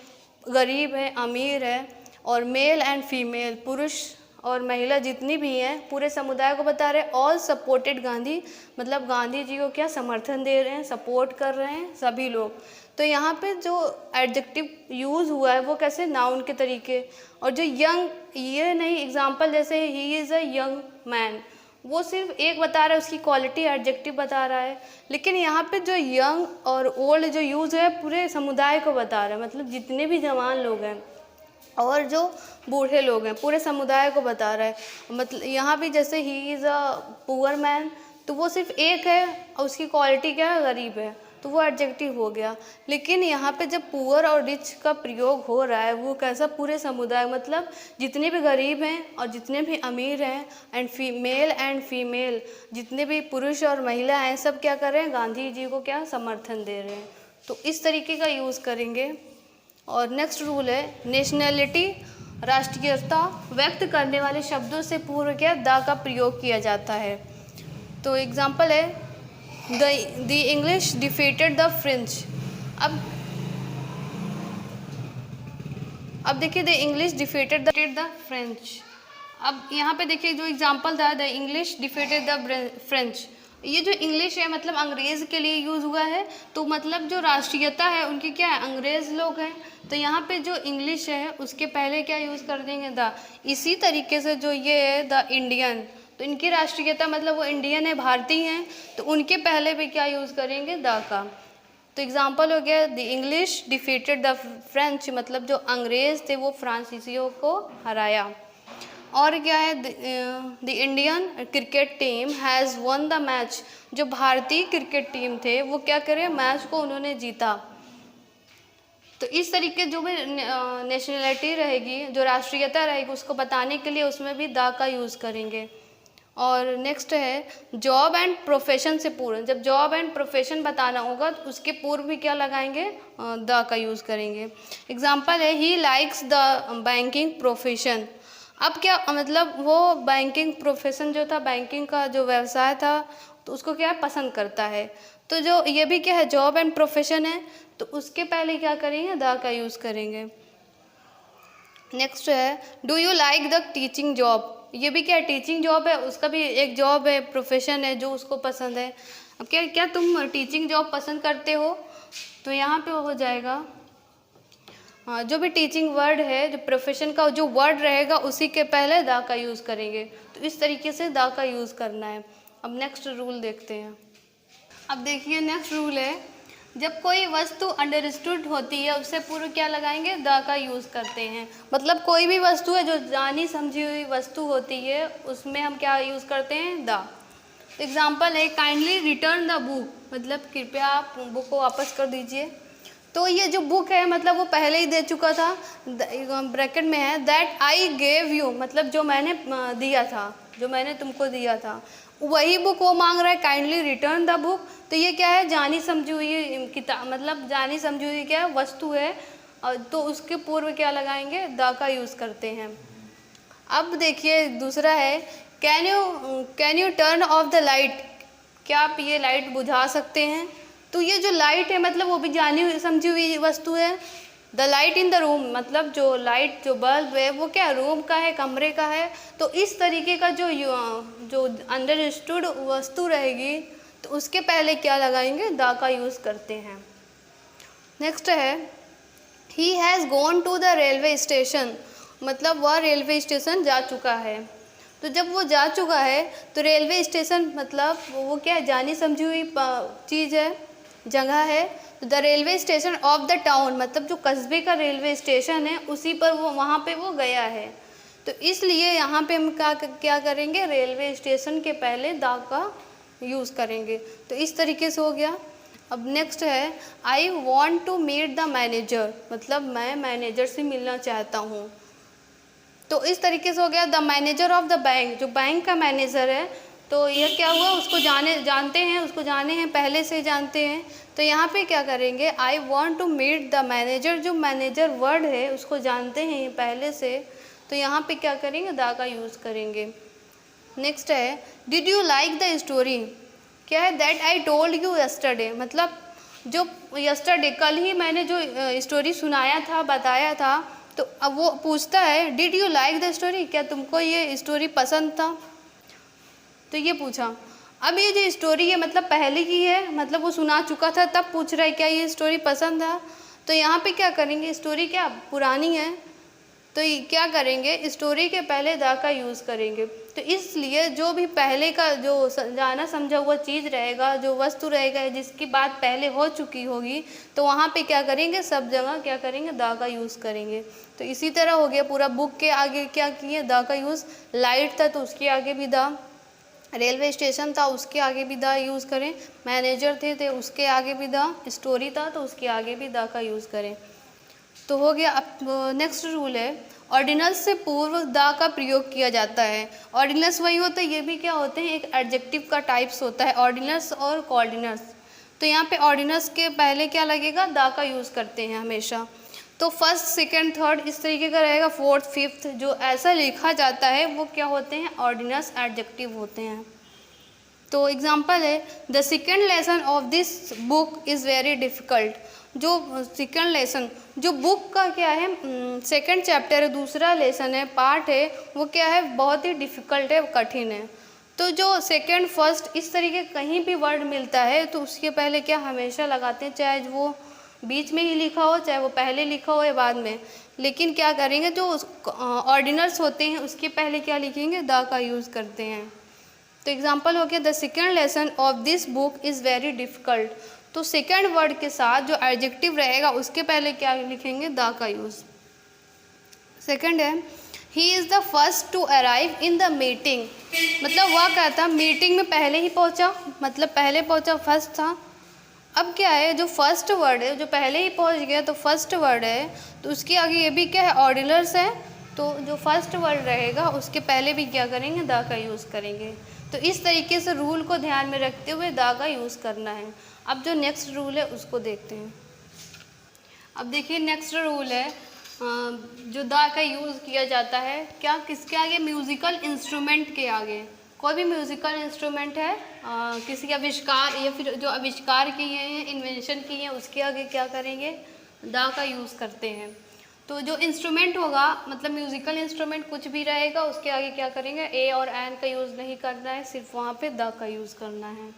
गरीब है, अमीर है, और मेल एंड फीमेल, पुरुष और महिला जितनी भी हैं, पूरे समुदाय को बता रहे हैं, ऑल सपोर्टेड गांधी, मतलब गांधी जी को क्या समर्थन दे रहे हैं, सपोर्ट कर रहे हैं सभी लोग। तो यहाँ पे जो एडजेक्टिव यूज़ हुआ है वो कैसे, नाउन के तरीके। और जो यंग, ये नहीं, एग्जांपल जैसे he is a young man, वो सिर्फ एक बता रहा है, उसकी क्वालिटी एडजेक्टिव बता रहा है। लेकिन यहाँ पे जो यंग और ओल्ड जो यूज़ है पूरे समुदाय को बता रहा है, मतलब जितने भी जवान लोग हैं और जो बूढ़े लोग हैं पूरे समुदाय को बता रहा है। मतलब यहाँ भी जैसे he is a poor man, तो वो सिर्फ एक है और उसकी क्वालिटी क्या है, गरीब है, तो वो एडजेक्टिव हो गया। लेकिन यहाँ पे जब पुअर और रिच का प्रयोग हो रहा है वो कैसा, पूरे समुदाय, मतलब जितने भी गरीब हैं और जितने भी अमीर हैं, एंड फीमेल, जितने भी पुरुष और महिला हैं, सब क्या कर रहे हैं, गांधी जी को क्या समर्थन दे रहे हैं। तो इस तरीके का यूज़ करेंगे। और नेक्स्ट रूल है, नेशनैलिटी, राष्ट्रीयता व्यक्त करने वाले शब्दों से पूर्व क्या द का प्रयोग किया जाता है। तो एग्जाम्पल है, the English defeated the French. अब देखिए, the English defeated the French. अब यहाँ पे देखिए जो एग्जाम्पल था, the English defeated the French, ये जो इंग्लिश है मतलब अंग्रेज़ के लिए यूज़ हुआ है। तो मतलब जो राष्ट्रीयता है उनकी क्या है, अंग्रेज़ लोग हैं। तो यहाँ पे जो इंग्लिश है उसके पहले क्या यूज़ कर देंगे, द। इसी तरीके से जो ये है द इंडियन, तो इनकी राष्ट्रीयता मतलब वो इंडियन है, भारतीय हैं, तो उनके पहले भी क्या यूज़ करेंगे, द का। तो एग्जाम्पल हो गया, the English defeated the French, मतलब जो अंग्रेज़ थे वो फ्रांसीसियों को हराया। और क्या है, the Indian cricket team has one the match, जो भारतीय क्रिकेट टीम थे वो क्या करे, मैच को उन्होंने जीता। तो इस तरीके जो भी नेशनलिटी रहेगी, जो राष्ट्रीयता रहेगी, उसको बताने के लिए उसमें भी द का यूज़ करेंगे। और नेक्स्ट है, जॉब एंड प्रोफेशन से पूर्व, जब जॉब एंड प्रोफेशन बताना होगा तो उसके पूर्व भी क्या लगाएंगे, द का यूज़ करेंगे। एग्जाम्पल है, he likes the banking profession. अब क्या मतलब, वो बैंकिंग प्रोफेशन जो था, बैंकिंग का जो व्यवसाय था, तो उसको क्या पसंद करता है। तो जो ये भी क्या है, जॉब एंड प्रोफेशन है, तो उसके पहले क्या करेंगे, द का यूज़ करेंगे। नेक्स्ट है, do you like the teaching job. ये भी क्या है, टीचिंग जॉब है, उसका भी एक जॉब है, प्रोफेशन है जो उसको पसंद है। अब क्या तुम टीचिंग जॉब पसंद करते हो, तो यहाँ पे हो जाएगा हाँ, जो भी टीचिंग वर्ड है, जो प्रोफेशन का जो वर्ड रहेगा उसी के पहले द का यूज़ करेंगे। तो इस तरीके से द का यूज़ करना है। अब नेक्स्ट रूल देखते हैं। अब देखिए नेक्स्ट रूल है, जब कोई वस्तु अंडरस्टूड होती है उससे पूर्व क्या लगाएंगे, द का यूज़ करते हैं। मतलब कोई भी वस्तु है जो जानी समझी हुई वस्तु होती है उसमें हम क्या यूज़ करते हैं, द। एग्जाम्पल है काइंडली रिटर्न द बुक, मतलब कृपया आप बुक को वापस कर दीजिए। तो ये जो बुक है मतलब वो पहले ही दे चुका था, ब्रैकेट में है दैट आई गेव यू, मतलब जो मैंने दिया था, जो मैंने तुमको दिया था, वही बुक वो मांग रहा है काइंडली रिटर्न द बुक। तो ये क्या है, जानी समझी हुई किताब, मतलब जानी समझी हुई क्या है, वस्तु है। तो उसके पूर्व क्या लगाएंगे, द का यूज़ करते हैं। अब देखिए दूसरा है can U turn off the light, क्या आप ये लाइट बुझा सकते हैं। तो ये जो लाइट है मतलब वो भी जानी समझी हुई वस्तु है। The light in the room, मतलब जो लाइट जो बल्ब है वो क्या रूम का है, कमरे का है। तो इस तरीके का जो अंडरस्टूड वस्तु रहेगी तो उसके पहले क्या लगाएंगे, द का यूज़ करते हैं। नेक्स्ट है he has gone to the railway station, मतलब वह रेलवे स्टेशन जा चुका है। तो जब वो जा चुका है तो रेलवे स्टेशन मतलब वो क्या है, जानी समझी हुई चीज़ है, जगह है। तो the railway station of the town, मतलब जो कस्बे का रेलवे स्टेशन है उसी पर वो वहाँ पे वो गया है। तो इसलिए यहाँ पे हम क्या करेंगे, रेलवे स्टेशन के पहले द का यूज़ करेंगे। तो इस तरीके से हो गया। अब नेक्स्ट है I want to meet the manager, मतलब मैं मैनेजर से मिलना चाहता हूँ। तो इस तरीके से हो गया the manager of the bank, जो बैंक का मैनेजर है। तो यह क्या हुआ, उसको जानते हैं, उसको जाने हैं, पहले से जानते हैं। तो यहाँ पे क्या करेंगे, I want to meet the manager, जो मैनेजर वर्ड है उसको जानते हैं पहले से। तो यहाँ पे क्या करेंगे, द का यूज़ करेंगे। नेक्स्ट है did you like the story, क्या है, that I told you yesterday, मतलब जो यस्टरडे कल ही मैंने जो स्टोरी सुनाया था, बताया था। तो अब वो पूछता है did you like the story, क्या तुमको ये स्टोरी पसंद था। तो ये पूछा। अब ये जो स्टोरी है मतलब पहले की है, मतलब वो सुना चुका था तब पूछ रहा है क्या ये स्टोरी पसंद है। तो यहाँ पे क्या करेंगे, स्टोरी क्या पुरानी है तो ये क्या करेंगे, स्टोरी के पहले द का यूज़ करेंगे। तो इसलिए जो भी पहले का जो जाना समझा हुआ चीज़ रहेगा, जो वस्तु रहेगा जिसकी बात पहले हो चुकी होगी, तो वहाँ पे क्या करेंगे, सब जगह क्या करेंगे, द का यूज़ करेंगे। तो इसी तरह हो गया पूरा। बुक के आगे क्या किए, द का यूज़। लाइट था तो उसके आगे भी द, रेलवे स्टेशन था उसके आगे भी द यूज़ करें, मैनेजर थे उसके आगे भी द, स्टोरी था तो उसके आगे भी द का यूज़ करें। तो हो गया। अब नेक्स्ट रूल है ऑर्डिनल्स से पूर्व द का प्रयोग किया जाता है। ऑर्डिनल्स वही होता है, ये भी क्या होते हैं, एक एडजेक्टिव का टाइप्स होता है, ऑर्डिनल्स और कोऑर्डिनल्स। तो यहाँ पे ऑर्डिनल्स के पहले क्या लगेगा, द का यूज़ करते हैं हमेशा। तो फर्स्ट सेकंड थर्ड इस तरीके का रहेगा। फोर्थ फिफ्थ जो ऐसा लिखा जाता है वो क्या होते हैं, ऑर्डिनल्स एडजेक्टिव होते हैं। तो एग्जांपल है the second lesson of this book is very difficult, जो सेकंड लेसन जो बुक का क्या है, सेकंड चैप्टर है, दूसरा लेसन है, पार्ट है, वो क्या है, बहुत ही डिफ़िकल्ट है, कठिन है। तो जो सेकंड फर्स्ट इस तरीके कहीं भी वर्ड मिलता है तो उसके पहले क्या हमेशा लगाते हैं, चाहे वो बीच में ही लिखा हो, चाहे वो पहले लिखा हो या बाद में। लेकिन क्या करेंगे, जो ऑर्डिनल्स होते हैं उसके पहले क्या लिखेंगे, द का यूज़ करते हैं। तो एग्जांपल हो गया the second lesson of this book is very difficult. तो सेकंड वर्ड के साथ जो एडजेक्टिव रहेगा उसके पहले क्या लिखेंगे, द का यूज़। सेकंड है he is the first to arrive in the meeting, मतलब वह कहता मीटिंग में पहले ही पहुंचा, मतलब पहले पहुंचा, फर्स्ट था। अब क्या है, जो फर्स्ट वर्ड है जो पहले ही पहुंच गया तो फर्स्ट वर्ड है, तो उसके आगे ये भी क्या है, ऑर्डिनल्स है। तो जो फर्स्ट वर्ड रहेगा उसके पहले भी क्या करेंगे, द का यूज़ करेंगे। तो इस तरीके से रूल को ध्यान में रखते हुए द का यूज़ करना है। अब जो नेक्स्ट रूल है उसको देखते हैं। अब देखिए नेक्स्ट रूल है जो द का यूज़ किया जाता है, क्या किसके आगे, म्यूज़िकल इंस्ट्रूमेंट के आगे। कोई भी म्यूज़िकल इंस्ट्रूमेंट है, किसी आविष्कार या फिर जो आविष्कार किए हैं, इन्वेंशन किए हैं, उसके आगे क्या करेंगे, द का यूज़ करते हैं। तो जो इंस्ट्रूमेंट होगा मतलब म्यूज़िकल इंस्ट्रूमेंट कुछ भी रहेगा उसके आगे क्या करेंगे, ए और एन का यूज़ नहीं करना है, सिर्फ वहाँ पे द का यूज़ करना है।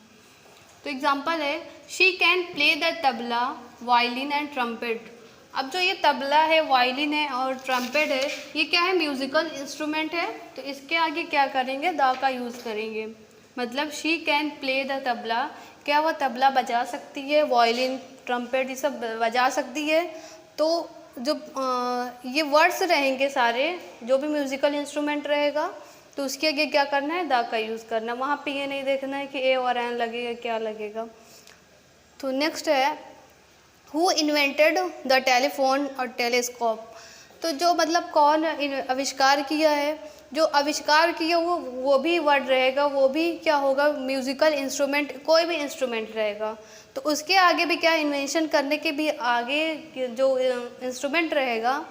तो एग्जाम्पल है she can play the tabla, violin and trumpet. अब जो ये तबला है, वायलिन है और ट्रम्पेट है, ये क्या है, म्यूज़िकल इंस्ट्रूमेंट है। तो इसके आगे क्या करेंगे, द का यूज़ करेंगे। मतलब she can play the tabla, क्या वह तबला बजा सकती है, वायलिन ट्रम्पेट ये सब बजा सकती है। तो जो ये वर्ड्स रहेंगे सारे, जो भी म्यूज़िकल इंस्ट्रूमेंट रहेगा तो उसके आगे क्या करना है, द का यूज़ करना। वहाँ पे ये नहीं देखना है कि ए और एन लगेगा, क्या लगेगा। तो नेक्स्ट है हु इन्वेंटेड द टेलीफोन और टेलीस्कोप। तो जो मतलब कौन आविष्कार किया है, जो आविष्कार किया वो भी वर्ड रहेगा, वो भी क्या होगा, म्यूज़िकल इंस्ट्रूमेंट, कोई भी इंस्ट्रूमेंट रहेगा। तो उसके आगे भी क्या, इन्वेंशन करने के भी आगे जो इंस्ट्रूमेंट रहेगा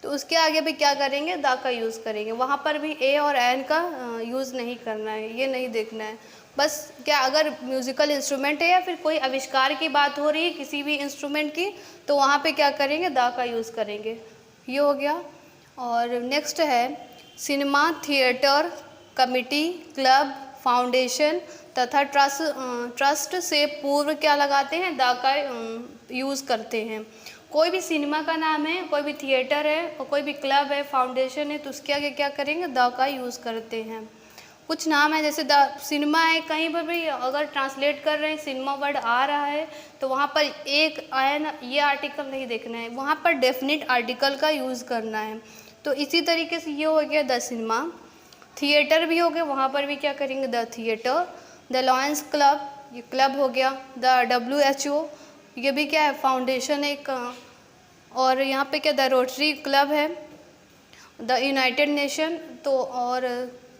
तो उसके आगे भी क्या करेंगे, द का यूज़ करेंगे। वहाँ पर भी ए और एन का यूज़ नहीं करना है, ये नहीं देखना है। बस क्या, अगर म्यूज़िकल इंस्ट्रूमेंट है या फिर कोई आविष्कार की बात हो रही है किसी भी इंस्ट्रूमेंट की, तो वहाँ पे क्या करेंगे, द का यूज़ करेंगे। ये हो गया। और नेक्स्ट है cinema, theatre, committee, club, foundation तथा ट्रस्ट से पूर्व क्या लगाते हैं, द का यूज़ करते हैं। कोई भी सिनेमा का नाम है, कोई भी थिएटर है और कोई भी क्लब है, फाउंडेशन है, तो उसके आगे क्या करेंगे, द का यूज़ करते हैं। कुछ नाम है जैसे द सिनेमा है, कहीं पर भी अगर ट्रांसलेट कर रहे हैं सिनेमा वर्ड आ रहा है तो वहाँ पर एक एन ये आर्टिकल नहीं देखना है, वहाँ पर डेफिनेट आर्टिकल का यूज़ करना है। तो इसी तरीके से ये हो गया द सिनेमा। थिएटर भी हो गया, वहाँ पर भी क्या करेंगे, the theatre. The lions club, ये क्लब हो गया। द WHO, ये भी क्या है, फाउंडेशन एक। और यहाँ पे क्या, द रोटरी क्लब है। द यूनाइटेड नेशन, तो और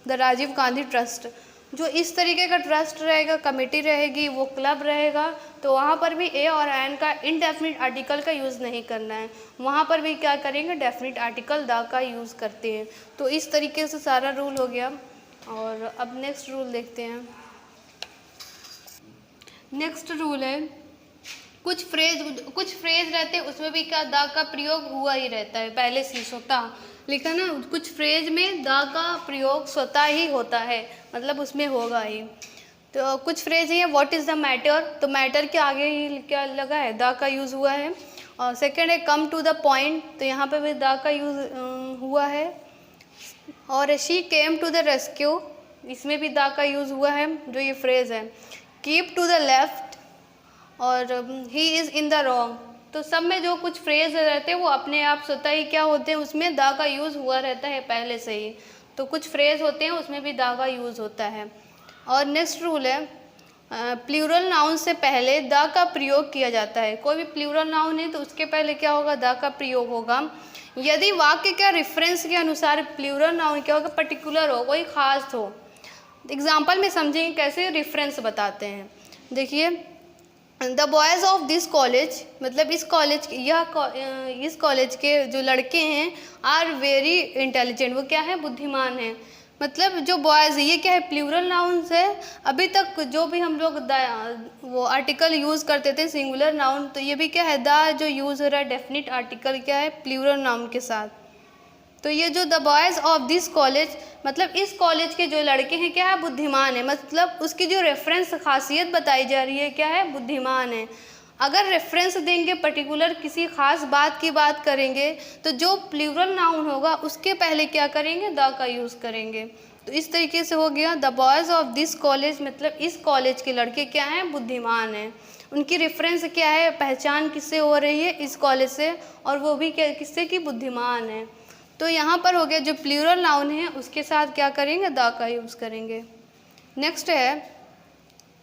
द राजीव गांधी ट्रस्ट। जो इस तरीके का ट्रस्ट रहेगा, कमेटी रहेगी, वो क्लब रहेगा, तो वहाँ पर भी ए और एन का इनडेफिनिट आर्टिकल का यूज़ नहीं करना है। वहाँ पर भी क्या करेंगे, डेफिनिट आर्टिकल द का यूज़ करते हैं। तो इस तरीके से सारा रूल हो गया। और अब नेक्स्ट रूल देखते हैं। नेक्स्ट रूल है कुछ फ्रेज रहते हैं उसमें भी क्या, द का प्रयोग हुआ ही रहता है पहले से स्वतः, लिखा ना। कुछ फ्रेज में द का प्रयोग स्वतः ही होता है, मतलब उसमें होगा ही। तो कुछ फ्रेज है व्हाट इज़ द मैटर, तो मैटर के आगे ही क्या लगा है, द का यूज़ हुआ है। और सेकंड है कम टू द पॉइंट, तो यहाँ पे भी द का यूज़ हुआ है। और she came to the rescue, इसमें भी द का यूज़ हुआ है, जो ये फ्रेज है। कीप टू द लेफ्ट और he is in the wrong, तो सब में जो कुछ फ्रेज रहते हैं वो अपने आप स्वतः ही क्या होते हैं, उसमें द का यूज़ हुआ रहता है पहले से ही। तो कुछ फ्रेज होते हैं उसमें भी द का यूज़ होता है। और नेक्स्ट रूल है प्लूरल नाउन से पहले द का प्रयोग किया जाता है। कोई भी प्लूरल नाउन है तो उसके पहले क्या होगा, द का प्रयोग होगा। यदि वाक्य क्या रेफरेंस के अनुसार प्लूरल नाउन क्या होगा, पर्टिकुलर हो, कोई खास हो। एग्जाम्पल में समझेंगे कैसे रेफरेंस बताते हैं। देखिए the boys of this college, मतलब इस कॉलेज इस कॉलेज के जो लड़के हैं आर वेरी इंटेलिजेंट, वो क्या है, बुद्धिमान है। मतलब जो बॉयज़ है ये क्या है, प्लूरल नाउन्स है। अभी तक जो भी हम लोग वो आर्टिकल यूज़ करते थे सिंगुलर नाउन, तो ये भी क्या है, द जो यूज़ हो रहा है डेफिनिट आर्टिकल क्या है, प्लूरल नाउन के साथ। तो ये जो the boys of this college, मतलब इस कॉलेज के जो लड़के हैं क्या है, बुद्धिमान है। मतलब उसकी जो रेफरेंस खासियत बताई जा रही है क्या है, बुद्धिमान है। अगर रेफरेंस देंगे, पर्टिकुलर किसी खास बात की बात करेंगे, तो जो प्लूरल नाउन होगा उसके पहले क्या करेंगे, द का यूज़ करेंगे। तो इस तरीके से हो गया the boys of this college, मतलब इस कॉलेज के लड़के क्या हैं, बुद्धिमान हैं। उनकी रेफरेंस क्या है, पहचान किससे हो रही है, इस कॉलेज से, और वो भी क्या, किससे की, बुद्धिमान है। तो यहाँ पर हो गया जो प्लूरल नाउन है उसके साथ क्या करेंगे, द का यूज़ करेंगे। नेक्स्ट है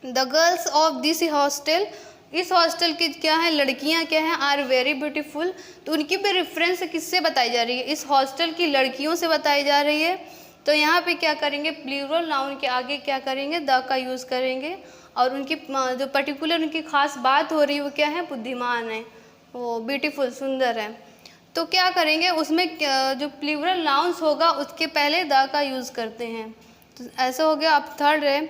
the girls of this hostel, इस हॉस्टल की क्या है, लड़कियाँ क्या हैं, आर वेरी ब्यूटीफुल। तो उनकी भी रेफरेंस किससे बताई जा रही है, इस हॉस्टल की लड़कियों से बताई जा रही है। तो यहाँ पे क्या करेंगे, प्लूरल नाउन के आगे क्या करेंगे, द का यूज़ करेंगे। और उनकी जो पर्टिकुलर उनकी खास बात हो रही है वो क्या है, बुद्धिमान है, वो ब्यूटीफुल, सुंदर है। तो क्या करेंगे, उसमें जो प्लूरल नाउन्स होगा उसके पहले द का यूज़ करते हैं। तो ऐसा हो गया। अब थर्ड है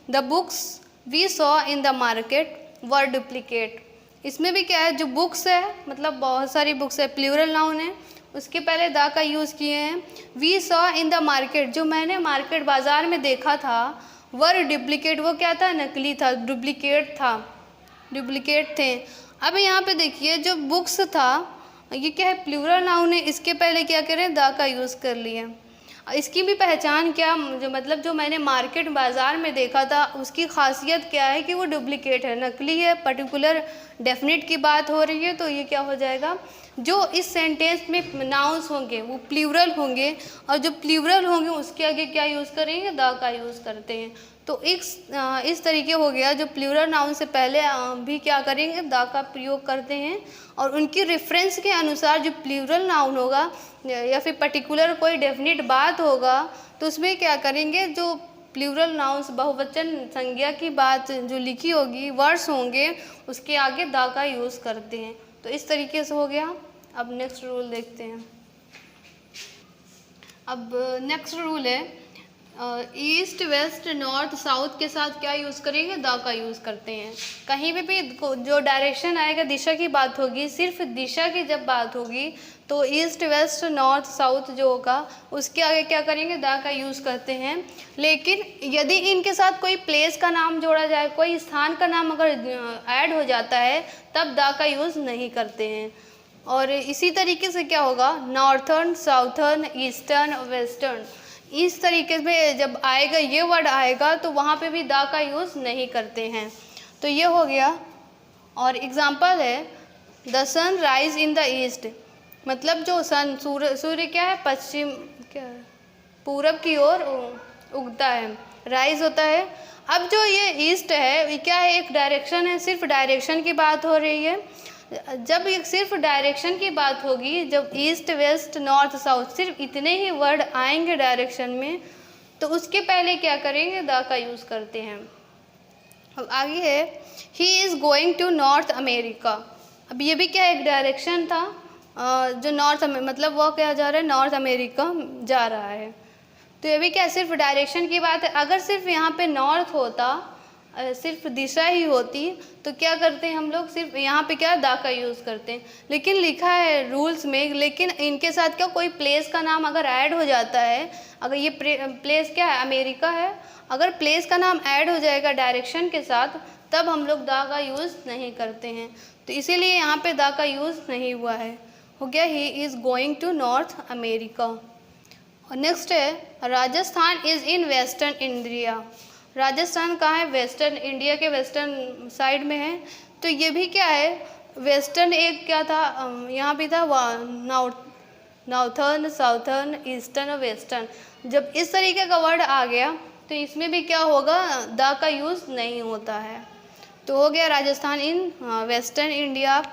the books we saw in the market were duplicate. इसमें भी क्या है, जो बुक्स है मतलब बहुत सारी बुक्स है, प्लूरल नाउन है, उसके पहले द का यूज़ किए हैं। We saw in the market, जो मैंने मार्केट बाज़ार में देखा था, वर डुप्लीकेट, वो क्या था, नकली था, डुप्लीकेट था, डुप्लीकेट थे। अब यहाँ पे देखिए जो बुक्स था ये क्या है, प्लूरल नाउन है, इसके पहले क्या करें, द का यूज़ कर लिए। इसकी भी पहचान क्या, जो मतलब जो मैंने मार्केट बाज़ार में देखा था उसकी खासियत क्या है कि वो डुप्लीकेट है, नकली है, पर्टिकुलर डेफिनेट की बात हो रही है, तो ये क्या हो जाएगा, जो इस सेंटेंस में नाउन्स होंगे वो प्लूरल होंगे, और जो प्लूरल होंगे उसके आगे क्या यूज़ करेंगे, द का यूज़ करते हैं। तो इस तरीके हो गया, जो प्लूरल नाउन से पहले भी क्या करेंगे, द का प्रयोग करते हैं, और उनकी रेफरेंस के अनुसार जो प्लूरल नाउन होगा या फिर पर्टिकुलर कोई डेफिनेट बात होगा तो उसमें क्या करेंगे, जो प्लूरल नाउन्स बहुवचन संज्ञा की बात जो लिखी होगी, वर्ड्स होंगे, उसके आगे द का यूज़ करते हैं। तो इस तरीके से हो गया। अब नेक्स्ट रूल देखते हैं। अब नेक्स्ट रूल है ईस्ट वेस्ट नॉर्थ साउथ के साथ क्या यूज़ करेंगे, द का यूज़ करते हैं। कहीं भी जो डायरेक्शन आएगा, दिशा की बात होगी, सिर्फ दिशा की जब बात होगी तो ईस्ट वेस्ट नॉर्थ साउथ जो होगा उसके आगे क्या करेंगे, द का यूज़ करते हैं। लेकिन यदि इनके साथ कोई प्लेस का नाम जोड़ा जाए, कोई स्थान का नाम अगर ऐड हो जाता है तब द का यूज़ नहीं करते हैं। और इसी तरीके से क्या होगा, नॉर्थर्न साउथर्न ईस्टर्न वेस्टर्न, इस तरीके से जब आएगा ये वर्ड आएगा तो वहाँ पे भी द का यूज़ नहीं करते हैं। तो ये हो गया। और एग्जांपल है the sun rise in the east, मतलब जो सन सूर्य क्या है, पश्चिम क्या है, पूरब की ओर उगता है, राइज होता है। अब जो ये ईस्ट है ये क्या है, एक डायरेक्शन है, सिर्फ डायरेक्शन की बात हो रही है। जब ये सिर्फ डायरेक्शन की बात होगी, जब ईस्ट वेस्ट नॉर्थ साउथ सिर्फ इतने ही वर्ड आएंगे डायरेक्शन में, तो उसके पहले क्या करेंगे, द का यूज़ करते हैं। अब आगे है he is going to North America. अब ये भी क्या एक डायरेक्शन था, जो नॉर्थ मतलब वो क्या जा रहा है, नॉर्थ अमेरिका जा रहा है। तो ये भी क्या सिर्फ डायरेक्शन की बात है। अगर सिर्फ यहाँ पे नॉर्थ होता, सिर्फ दिशा ही होती, तो क्या करते हैं हम लोग, सिर्फ यहाँ पे क्या द का यूज़ करते हैं। लेकिन लिखा है रूल्स में, लेकिन इनके साथ क्या कोई प्लेस का नाम अगर ऐड हो जाता है, अगर ये प्लेस क्या है, अमेरिका है, अगर प्लेस का नाम ऐड हो जाएगा डायरेक्शन के साथ तब हम लोग द का यूज़ नहीं करते हैं। तो इसीलिए यहाँ पे द का यूज़ नहीं हुआ है। हो गया he is going to North America. और नेक्स्ट है Rajasthan is in western India. Rajasthan कहाँ है, वेस्टर्न इंडिया के वेस्टर्न साइड में है। तो ये भी क्या है, वेस्टर्न एक क्या था, यहाँ भी था नॉर्थर्न साउथर्न ईस्टर्न और वेस्टर्न। जब इस तरीके का वर्ड आ गया तो इसमें भी क्या होगा, द का यूज़ नहीं होता है। तो हो गया राजस्थान इन वेस्टर्न इंडिया।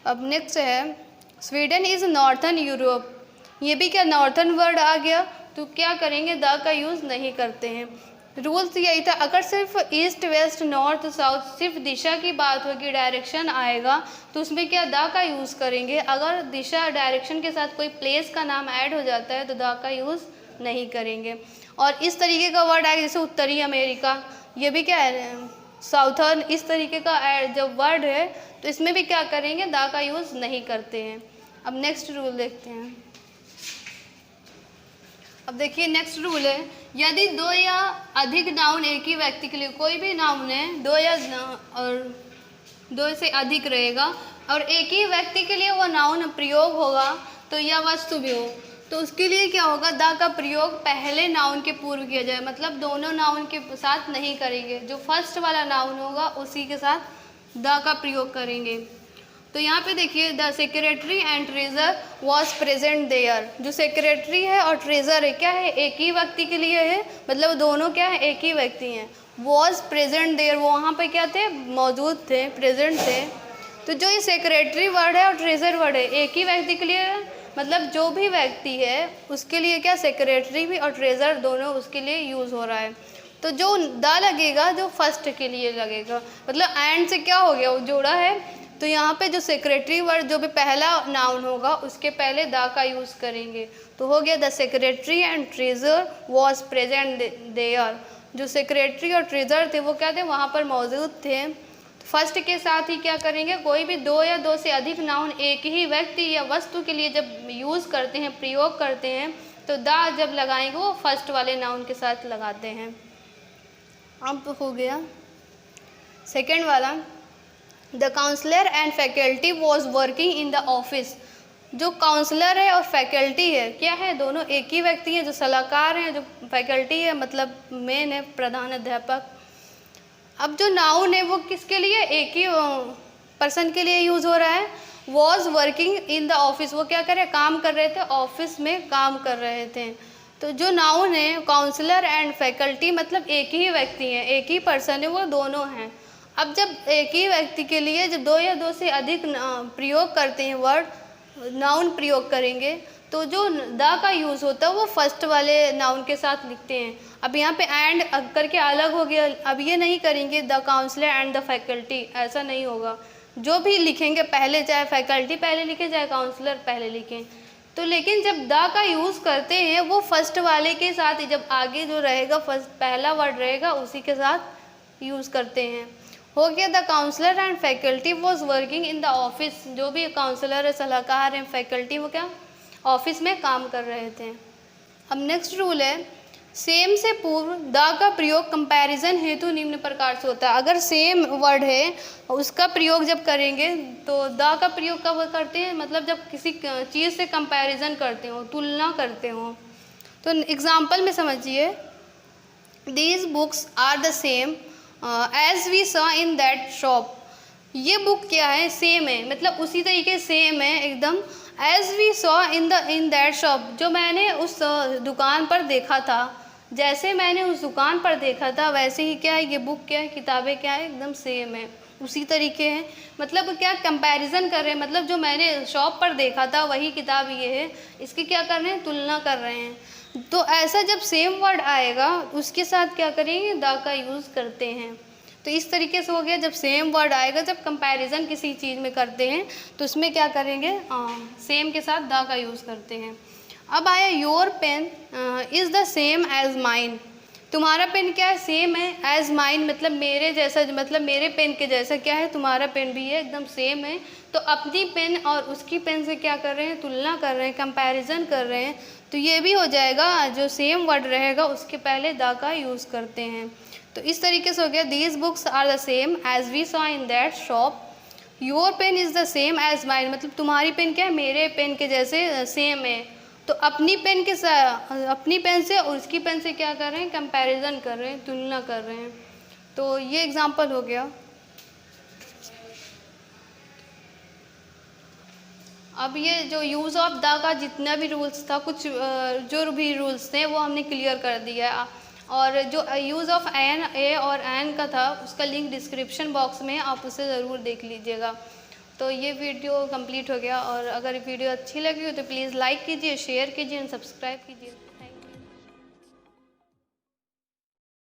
अब नेक्स्ट है स्वीडन इज़ नॉर्थर्न यूरोप। ये भी क्या नॉर्थर्न वर्ड आ गया, तो क्या करेंगे, द का यूज़ नहीं करते हैं। रूल्स यही था, अगर सिर्फ ईस्ट वेस्ट नॉर्थ साउथ सिर्फ दिशा की बात होगी, डायरेक्शन आएगा तो उसमें क्या द का यूज़ करेंगे। अगर दिशा डायरेक्शन के साथ कोई प्लेस का नाम ऐड हो जाता है तो द का यूज़ नहीं करेंगे। और इस तरीके का वर्ड आएगा जैसे उत्तरी अमेरिका, ये भी क्या है साउथर्न, इस तरीके का जब वर्ड है तो इसमें भी क्या करेंगे, द का यूज़ नहीं करते हैं। अब नेक्स्ट रूल देखते हैं। अब देखिए नेक्स्ट रूल है यदि दो या अधिक नाउन एक ही व्यक्ति के लिए, कोई भी नाउन है दो या और दो से अधिक रहेगा और एक ही व्यक्ति के लिए वो नाउन प्रयोग होगा तो या वस्तु भी हो, तो उसके लिए क्या होगा, द का प्रयोग पहले नाउन के पूर्व किया जाए। मतलब दोनों नाउन के साथ नहीं करेंगे, जो फर्स्ट वाला नाउन होगा उसी के साथ द का प्रयोग करेंगे। तो यहाँ पे देखिए the secretary and treasure was present there. जो सेक्रेटरी है और ट्रेजर है क्या है, एक ही व्यक्ति के लिए है, मतलब दोनों क्या है एक ही व्यक्ति हैं। वॉज प्रेजेंट देयर, वो वहाँ पे क्या थे, मौजूद थे, प्रेजेंट थे। तो जो ये सेक्रेटरी वर्ड है और ट्रेजर वर्ड है एक ही व्यक्ति के लिए, मतलब जो भी व्यक्ति है उसके लिए क्या सेक्रेटरी भी और ट्रेजर दोनों उसके लिए यूज़ हो रहा है। तो जो द लगेगा जो फर्स्ट के लिए लगेगा, मतलब एंड से क्या हो गया वो जोड़ा है, तो यहाँ पे जो सेक्रेटरी वर्ड जो भी पहला नाउन होगा उसके पहले द का यूज़ करेंगे। तो हो गया the secretary and treasure was present there. जो सेक्रेटरी और ट्रेजर थे वो क्या थे, वहाँ पर मौजूद थे। फर्स्ट के साथ ही क्या करेंगे, कोई भी दो या दो से अधिक नाउन एक ही व्यक्ति या वस्तु के लिए जब यूज़ करते हैं, प्रयोग करते हैं, तो द जब लगाएंगे वो फर्स्ट वाले नाउन के साथ लगाते हैं। अब हो गया सेकेंड वाला, the counsellor and faculty was working in the office. जो काउंसलर है और फैकल्टी है क्या है, दोनों एक ही व्यक्ति हैं। जो सलाहकार हैं, जो फैकल्टी है मतलब मेन है, प्रधान अध्यापक। अब जो नाउन है वो किसके लिए, एक ही पर्सन के लिए यूज़ हो रहा है। Was working in the office, वो क्या कर रहे, काम कर रहे थे, ऑफिस में काम कर रहे थे। तो जो नाउन है काउंसलर एंड फैकल्टी मतलब एक ही व्यक्ति है, एक ही पर्सन है, वो दोनों हैं। अब जब एक ही व्यक्ति के लिए जब दो या दो से अधिक प्रयोग करते हैं, वर्ड नाउन प्रयोग करेंगे, तो जो द का यूज़ होता है वो फर्स्ट वाले नाउन के साथ लिखते हैं। अब यहाँ पे एंड करके अलग हो गया, अब ये नहीं करेंगे the counsellor and the faculty, ऐसा नहीं होगा। जो भी लिखेंगे पहले, चाहे फैकल्टी पहले लिखें चाहे काउंसलर पहले लिखें। तो लेकिन जब द का यूज़ करते हैं वो फर्स्ट वाले के साथ ही, जब आगे जो रहेगा फर्स्ट पहला वर्ड रहेगा उसी के साथ यूज़ करते हैं। हो गया the counsellor and faculty was working in the office. जो भी काउंसलर है, सलाहकार है, फैकल्टी, वो क्या ऑफिस में काम कर रहे थे। अब नेक्स्ट रूल है, सेम से पूर्व द का प्रयोग कंपैरिजन हेतु निम्न प्रकार से होता है। अगर सेम वर्ड है उसका प्रयोग जब करेंगे तो द का प्रयोग कब करते हैं, मतलब जब किसी चीज़ से कंपैरिजन करते हो, तुलना करते हो। तो एग्जाम्पल में समझिए, these books are the same as we saw in that shop. ये बुक क्या है, सेम है, मतलब उसी तरीके सेम है एकदम। As we saw in that shop, जो मैंने उस दुकान पर देखा था, जैसे मैंने उस दुकान पर देखा था वैसे ही क्या है, ये बुक क्या है, किताबें क्या है, एकदम सेम है, उसी तरीके हैं। मतलब क्या कंपैरिजन कर रहे हैं, मतलब जो मैंने शॉप पर देखा था वही किताब ये है, इसकी क्या कर रहे हैं, तुलना कर रहे हैं। तो ऐसा जब सेम वर्ड आएगा उसके साथ क्या करेंगे, द का यूज़ करते हैं। तो इस तरीके से हो गया, जब सेम वर्ड आएगा, जब कंपैरिजन किसी चीज़ में करते हैं तो उसमें क्या करेंगे, सेम के साथ द का यूज़ करते हैं। अब आया your pen is the same as mine. तुम्हारा पेन क्या है, सेम है, एज माइन मतलब मेरे जैसा, मतलब मेरे पेन के जैसा क्या है, तुम्हारा पेन भी है, एकदम सेम है। तो अपनी पेन और उसकी पेन से क्या कर रहे हैं, तुलना कर रहे हैं, कंपैरिजन कर रहे हैं। तो ये भी हो जाएगा, जो सेम वर्ड रहेगा उसके पहले द का यूज़ करते हैं। तो इस तरीके से हो गया, these books are the same as we saw in that shop. Your pen is the same as mine मतलब तुम्हारी पेन क्या है, मेरे पेन के जैसे सेम है। तो अपनी पेन के साथ, अपनी पेन से और उसकी पेन से क्या कर रहे हैं, कंपैरिजन कर रहे हैं, तुलना कर रहे हैं। तो ये एग्जांपल हो गया। अब ये जो यूज़ ऑफ द का जितना भी रूल्स था, कुछ जो भी रूल्स थे वो हमने क्लियर कर दिया। और जो यूज़ ऑफ एन, ए और एन का था उसका लिंक डिस्क्रिप्शन बॉक्स में, आप उसे ज़रूर देख लीजिएगा। तो ये वीडियो कंप्लीट हो गया, और अगर वीडियो अच्छी लगी हो तो प्लीज़ लाइक कीजिए, शेयर कीजिए और सब्सक्राइब कीजिए।